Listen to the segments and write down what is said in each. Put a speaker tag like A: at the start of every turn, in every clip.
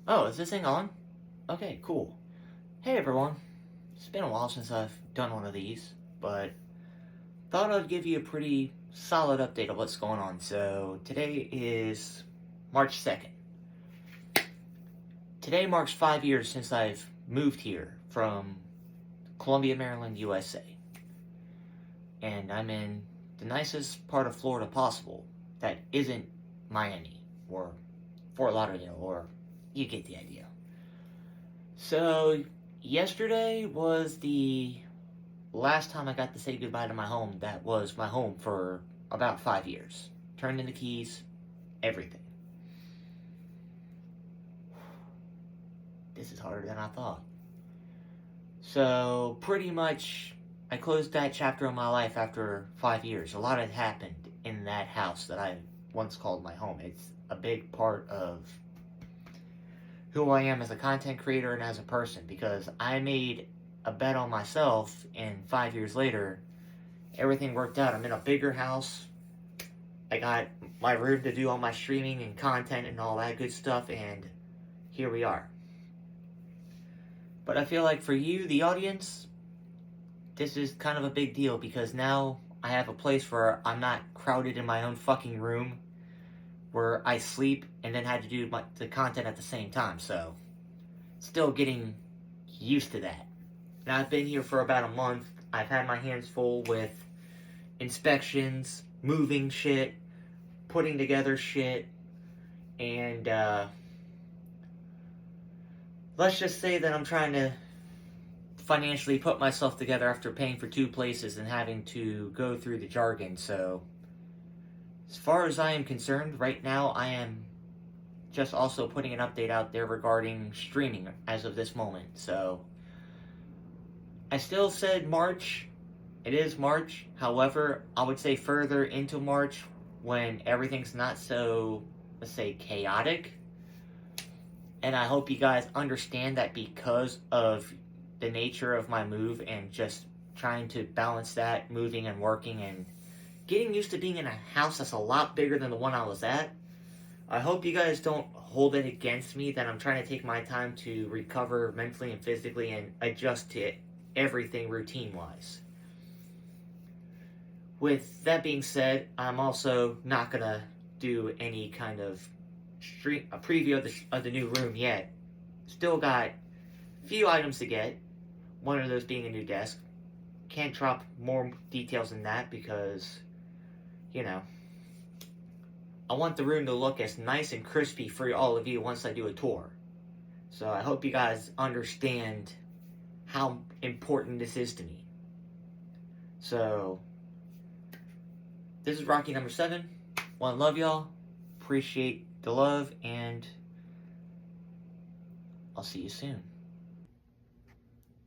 A: Oh, is this thing on? Okay, cool. Hey everyone. It's been a while since I've done one of these, but thought I'd give you a pretty solid update of what's going on. So, today is March 2nd. Today marks 5 years since I've moved here from Columbia, Maryland, USA. And I'm in the nicest part of Florida possible that isn't Miami or Fort Lauderdale, or you get the idea. So, yesterday was the last time I got to say goodbye to my home that was my home for about 5 years. Turned in the keys, everything. This is harder than I thought. So, pretty much, I closed that chapter of my life after 5 years. A lot had happened in that house that I once called my home. It's a big part of who I am as a content creator and as a person, because I made a bet on myself, and 5 years later, everything worked out. I'm in a bigger house. I got my room to do all my streaming and content and all that good stuff, and here we are. But I feel like for you, the audience, this is kind of a big deal, because now I have a place where I'm not crowded in my own fucking room where I sleep and then had to do the content at the same time. So, still getting used to that. Now, I've been here for about a month. I've had my hands full with inspections, moving shit, putting together shit, and let's just say that I'm trying to financially put myself together after paying for two places and having to go through the jargon. So, as far as I am concerned, right now I am just also putting an update out there regarding streaming as of this moment. So, I still said March. It is March. However, I would say further into March when everything's not so, let's say, chaotic. And I hope you guys understand that, because of the nature of my move and just trying to balance that, moving and working and getting used to being in a house that's a lot bigger than the one I was at. I hope you guys don't hold it against me that I'm trying to take my time to recover mentally and physically and adjust to everything routine-wise. With that being said, I'm also not going to do any kind of a preview of the new room yet. Still got a few items to get, one of those being a new desk. Can't drop more details than that because, you know, I want the room to look as nice and crispy for all of you once I do a tour. So I hope you guys understand how important this is to me. So, this is Rocky number 7. One, love y'all. Appreciate the love, and I'll see you soon.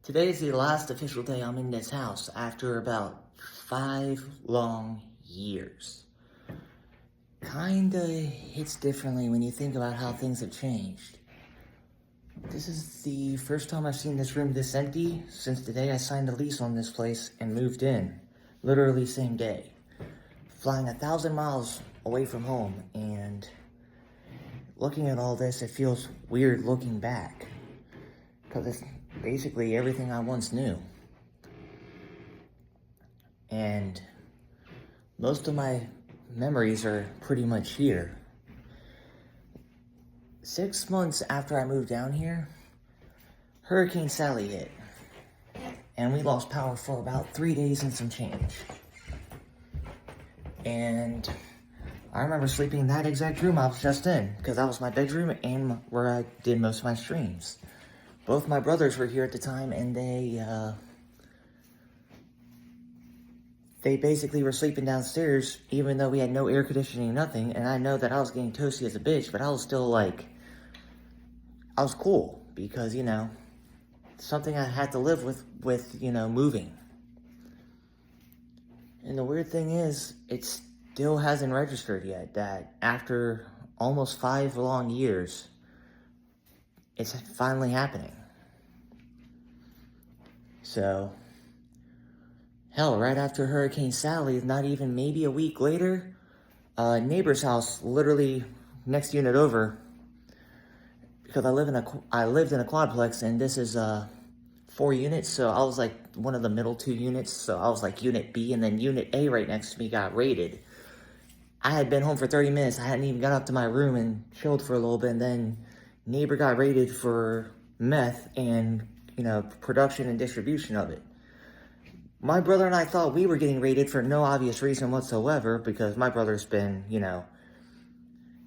A: Today is the last official day I'm in this house after about 5 long years. Kinda hits differently when you think about how things have changed. This is the first time I've seen this room this empty since the day I signed a lease on this place and moved in. Literally same day. Flying 1,000 miles away from home, and looking at all this, it feels weird looking back, because it's basically everything I once knew. And most of my memories are pretty much here. 6 months after I moved down here, Hurricane Sally hit, and we lost power for about 3 days and some change. And I remember sleeping in that exact room I was just in, because that was my bedroom and where I did most of my streams. Both my brothers were here at the time, and they basically were sleeping downstairs, even though we had no air conditioning, nothing. And I know that I was getting toasty as a bitch, but I was still like, I was cool, because, you know, something I had to live with, you know, moving. And the weird thing is, it still hasn't registered yet that after almost 5 long years, it's finally happening. So, hell, right after Hurricane Sally, not even maybe a week later, a neighbor's house, literally next unit over, because I lived in a quadplex, and this is 4 units, so I was like one of the middle 2 units, so I was like Unit B, and then Unit A right next to me got raided. I had been home for 30 minutes, I hadn't even got up to my room and chilled for a little bit, and then neighbor got raided for meth and, you know, production and distribution of it. My brother and I thought we were getting raided for no obvious reason whatsoever, because my brother's been, you know,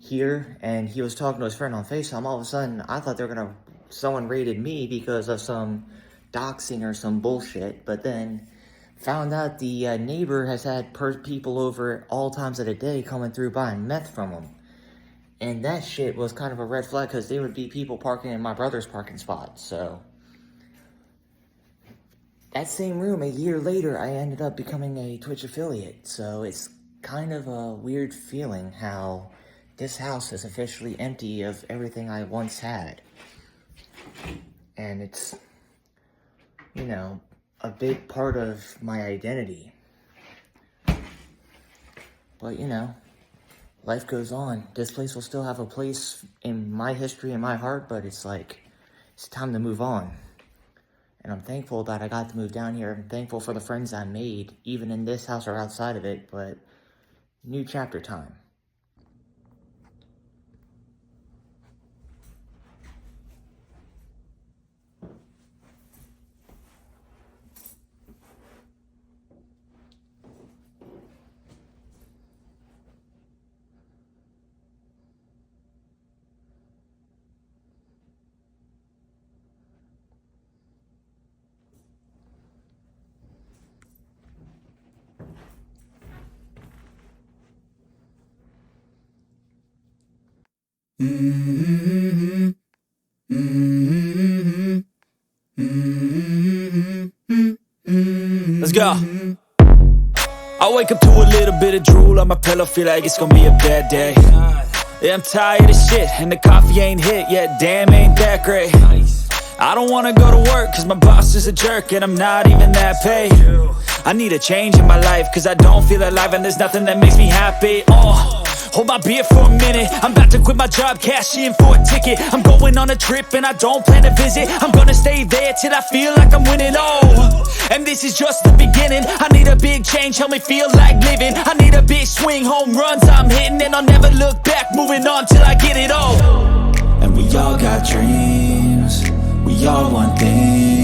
A: here, and he was talking to his friend on FaceTime. All of a sudden, I thought someone raided me because of some doxing or some bullshit, but then found out the neighbor has had people over all times of the day coming through buying meth from him. And that shit was kind of a red flag, because there would be people parking in my brother's parking spot. So that same room, a year later, I ended up becoming a Twitch affiliate. So it's kind of a weird feeling how this house is officially empty of everything I once had. And it's, you know, a big part of my identity. But, you know, life goes on. This place will still have a place in my history and my heart, but it's like, it's time to move on. And I'm thankful that I got to move down here. I'm thankful for the friends I made, even in this house or outside of it, but new chapter time.
B: Let's go. I wake up to a little bit of drool on my pillow, feel like it's gonna be a bad day. Yeah, I'm tired of shit, and the coffee ain't hit yet, damn, ain't that great. I don't wanna go to work, cause my boss is a jerk, and I'm not even that paid. I need a change in my life, cause I don't feel alive, and there's nothing that makes me happy. Hold my beer for a minute, I'm about to quit my job, cash in for a ticket. I'm going on a trip and I don't plan to visit. I'm gonna stay there till I feel like I'm winning, and this is just the beginning. I need a big change, help me feel like living. I need a big swing, home runs I'm hitting, and I'll never look back, moving on till I get it all. And we all got dreams, we all want things.